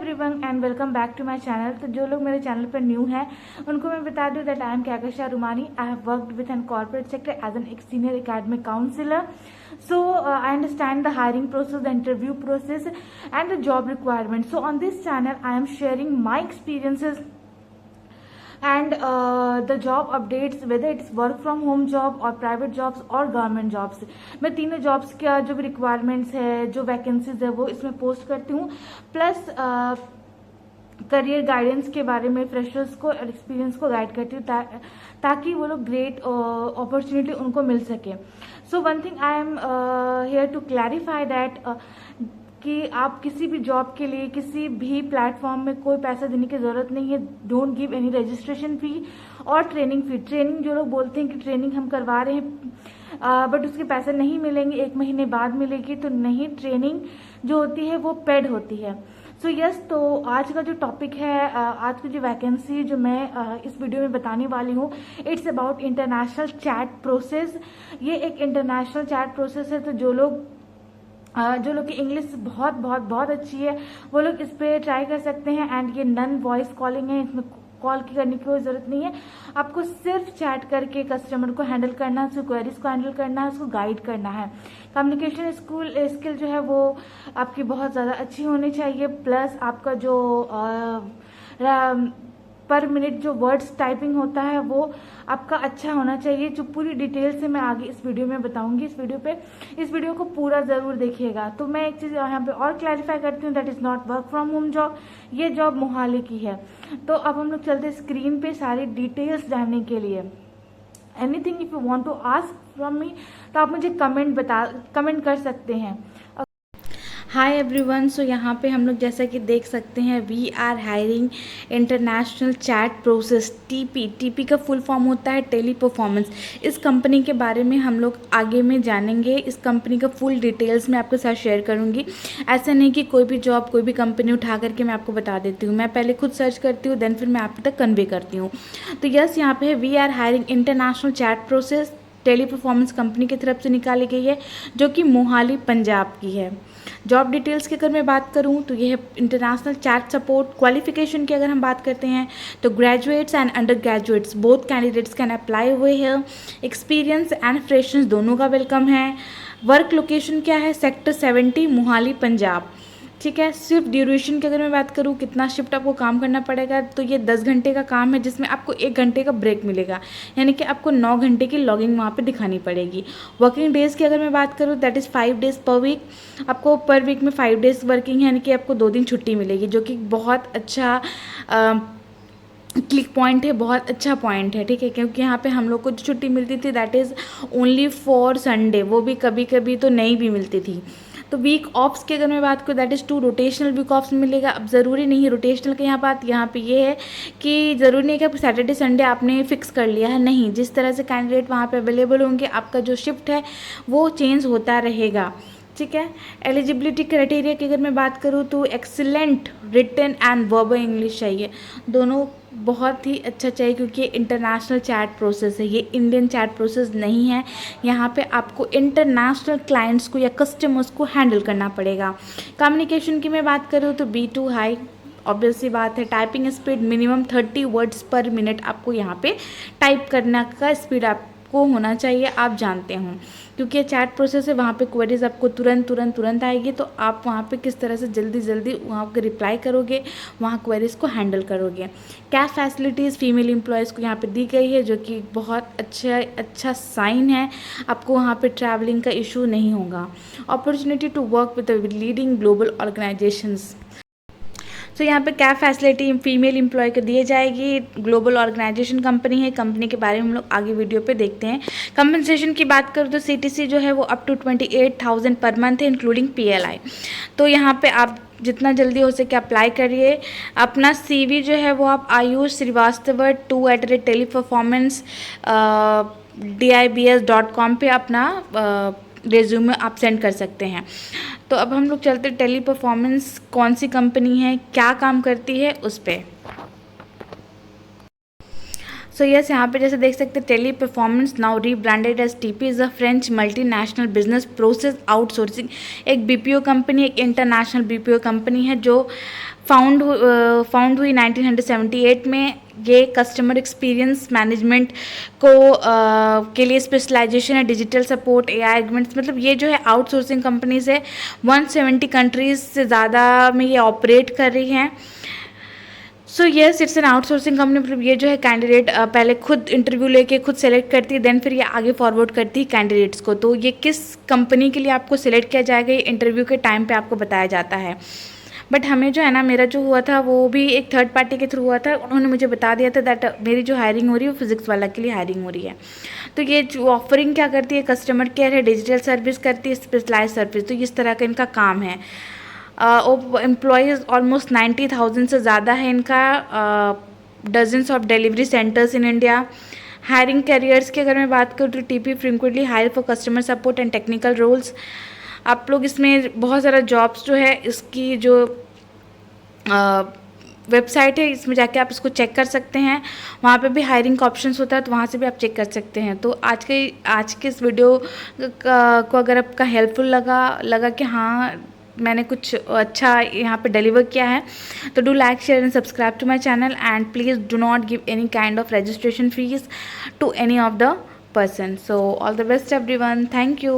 Everyone and welcome back to my channel. तो जो लोग मेरे चैनल पर न्यू हैं उनको मैं बता दूं that I am Kahkasha Rumani. I have worked with an corporate sector as an senior academic counsellor. So I understand the hiring process, the interview process and the job requirements. So on this channel I am sharing my experiences and the job updates, whether it's work from home job or private jobs और government jobs. मैं तीनों jobs का जो भी requirements है, जो vacancies है, वो इसमें पोस्ट करती हूँ. प्लस करियर गाइडेंस के बारे में फ्रेशर्स को और एक्सपीरियंस को गाइड करती हूँ ताकि वो लोग ग्रेट अपॉर्चुनिटी उनको मिल सके. So one thing I am here to clarify that कि आप किसी भी जॉब के लिए किसी भी प्लेटफॉर्म में कोई पैसा देने की ज़रूरत नहीं है. Don't give any registration fee और ट्रेनिंग फी. ट्रेनिंग जो लोग बोलते हैं कि ट्रेनिंग हम करवा रहे हैं बट उसके पैसे नहीं मिलेंगे, 1 महीने बाद मिलेगी, तो नहीं. ट्रेनिंग जो होती है वो पेड होती है. सो यस, तो आज का जो टॉपिक है, आज की जो वैकेंसी जो मैं इस वीडियो में बताने वाली हूँ, it's about international chat process. ये एक इंटरनेशनल चैट प्रोसेस है. तो जो लोग की इंग्लिश बहुत बहुत बहुत अच्छी है वो लोग इस पर ट्राई कर सकते हैं. एंड ये नॉन वॉइस कॉलिंग है, इसमें कॉल करने की कोई ज़रूरत नहीं है. आपको सिर्फ चैट करके कस्टमर को हैंडल करना है, उसकी क्वेरीज को हैंडल करना है, उसको गाइड करना है. कम्युनिकेशन स्किल जो है वो आपकी बहुत ज़्यादा अच्छी होनी चाहिए. प्लस आपका जो पर मिनट जो वर्ड्स टाइपिंग होता है वो आपका अच्छा होना चाहिए. जो पूरी डिटेल से मैं आगे इस वीडियो में बताऊंगी. इस वीडियो को पूरा ज़रूर देखिएगा. तो मैं एक चीज़ यहाँ पे और क्लैरिफाई करती हूँ, that is not work from home job. ये जॉब मोहाली की है. तो अब हम लोग चलते स्क्रीन पे सारी डिटेल्स जानने के लिए. Anything if you want to ask from me तो आप मुझे कमेंट कर सकते हैं. Hi everyone. सो यहाँ पे हम लोग जैसा कि देख सकते हैं, we are hiring international chat process, TP का फुल फॉर्म होता है टेली परफॉर्मेंस. इस कंपनी के बारे में हम लोग आगे में जानेंगे. इस कंपनी का फुल डिटेल्स मैं आपके साथ शेयर करूँगी. ऐसा नहीं कि कोई भी जॉब कोई भी कंपनी उठा करके मैं आपको बता देती हूँ. मैं पहले खुद सर्च करती हूँ, देन फिर मैं आप तक कन्वे करती हूँ. तो यस, यहाँ पे है we are hiring international chat process, Teleperformance company की तरफ से निकाली गई है जो कि मोहाली पंजाब की है. जॉब डिटेल्स की अगर मैं बात करूं तो ये है इंटरनेशनल चैट सपोर्ट. क्वालिफिकेशन की अगर हम बात करते हैं तो graduates and under graduates both candidates can apply हुए हैं. एक्सपीरियंस एंड फ्रेशर्स दोनों का वेलकम है. वर्क लोकेशन क्या है? सेक्टर 70 मोहाली पंजाब. ठीक है. सिर्फ ड्यूरेशन की अगर मैं बात करूँ कितना शिफ्ट आपको काम करना पड़ेगा, तो ये 10 घंटे का काम है जिसमें आपको 1 घंटे का ब्रेक मिलेगा. यानी कि आपको 9 घंटे की लॉगिंग वहाँ पे दिखानी पड़ेगी. वर्किंग डेज़ की अगर मैं बात करूँ that is 5 days per week. आपको पर वीक में 5 डेज़ वर्किंग है, यानी कि आपको 2 दिन छुट्टी मिलेगी, जो कि बहुत अच्छा क्लिक पॉइंट है, बहुत अच्छा पॉइंट है. ठीक है, क्योंकि यहाँ पे हम लोग को जो छुट्टी मिलती थी that is only for Sunday, वो भी कभी कभी तो नहीं भी मिलती थी. तो वीक ऑफ्स की अगर मैं बात करूँ that is 2 rotational week offs मिलेगा. अब ज़रूरी नहीं है रोटेशनल की यहाँ पे ये है कि ज़रूरी नहीं है कि आप सैटरडे संडे आपने फिक्स कर लिया है. नहीं, जिस तरह से कैंडिडेट वहाँ पे अवेलेबल होंगे आपका जो शिफ्ट है वो चेंज होता रहेगा. ठीक है. एलिजिबिलिटी क्राइटेरिया की अगर मैं बात करूँ तो excellent written and verbal English चाहिए. दोनों बहुत ही अच्छा चाहिए क्योंकि ये इंटरनेशनल चैट प्रोसेस है, ये इंडियन चैट प्रोसेस नहीं है. यहाँ पे आपको इंटरनेशनल क्लाइंट्स को या कस्टमर्स को हैंडल करना पड़ेगा. कम्युनिकेशन की मैं बात करूँ तो B2 हाई, ऑब्वियस सी बात है. टाइपिंग स्पीड मिनिमम 30 वर्ड्स पर मिनट आपको यहाँ पे टाइप करने का स्पीड आपको होना चाहिए. आप जानते हो क्योंकि ये चैट प्रोसेस है, वहाँ पे क्वेरीज आपको तुरंत आएगी, तो आप वहाँ पे किस तरह से जल्दी वहाँ पे रिप्लाई करोगे, वहाँ क्वेरीज को हैंडल करोगे. कैश फैसिलिटीज़ फीमेल एम्प्लॉयज़ को यहाँ पे दी गई है, जो कि बहुत अच्छा साइन है. आपको वहाँ पे ट्रैवलिंग का इशू नहीं होगा. Opportunity to work with leading global organisations. तो यहाँ पे क्या फैसिलिटी फीमेल एम्प्लॉय को दी जाएगी. ग्लोबल ऑर्गेनाइजेशन कंपनी है. कंपनी के बारे में हम लोग आगे वीडियो पे देखते हैं. कंपनसेशन की बात करूँ तो CTC जो है वो अप टू 28,000 पर मंथ है इंक्लूडिंग PLI. तो यहाँ पे आप जितना जल्दी हो सके अप्लाई करिए. अपना CV जो है वो आप आयुष श्रीवास्तव 2@teleperformance DIBS.com पे अपना रेज्यूमे आप सेंड कर सकते हैं. तो अब हम लोग चलते टेली परफॉर्मेंस कौन सी कंपनी है, क्या काम करती है, उस पर. सो यस, यहाँ पे जैसे देख सकते हैं, Teleperformance now rebranded as TP is a French multinational business process outsourcing. एक बीपीओ कंपनी, एक इंटरनेशनल बीपीओ कंपनी है जो फाउंड हुई 1978 में। ये कस्टमर एक्सपीरियंस मैनेजमेंट को के लिए स्पेशलाइजेशन है, डिजिटल सपोर्ट, एआई एग्रीमेंट्स, मतलब ये जो है आउटसोर्सिंग कंपनीज है। 170 कंट्रीज से ज़्यादा में ये ऑपरेट कर रही हैं। So yes, it's an outsourcing company. मतलब ये जो है कैंडिडेट पहले खुद इंटरव्यू लेके खुद सेलेक्ट करती है, देन फिर ये आगे फॉरवर्ड करती है कैंडिडेट्स को। तो ये किस कंपनी के लिए आपको सिलेक्ट किया जाएगा, ये इंटरव्यू के टाइम पे आपको बताया जाता है। बट हमें जो है ना, मेरा जो हुआ था वो भी एक थर्ड पार्टी के थ्रू हुआ था। उन्होंने मुझे बता दिया था दैट मेरी जो हायरिंग हो रही है वो फिजिक्स वाला के लिए हायरिंग हो रही है। तो ये जो ऑफरिंग क्या करती है, कस्टमर केयर है, डिजिटल सर्विस करती है, स्पेशलाइज सर्विस, तो इस तरह का इनका काम है। एम्प्लॉयज़ ऑलमोस्ट 90,000 से ज़्यादा है इनका, dozens of delivery centres in India. Hiring careers की अगर मैं बात करूँ तो TP frequently hire for customer support and technical roles. आप लोग इसमें बहुत सारा जॉब्स जो है, इसकी जो वेबसाइट है इसमें जाके आप इसको चेक कर सकते हैं। वहाँ पे भी हायरिंग का ऑप्शंस होता है, तो वहाँ से भी आप चेक कर सकते हैं। तो आज के इस वीडियो को अगर आपका हेल्पफुल लगा कि हाँ मैंने कुछ अच्छा यहाँ पे डिलीवर किया है, तो do like, share and subscribe to my channel and please do not give any kind of registration fees to any of the person. So all the best everyone. Thank you.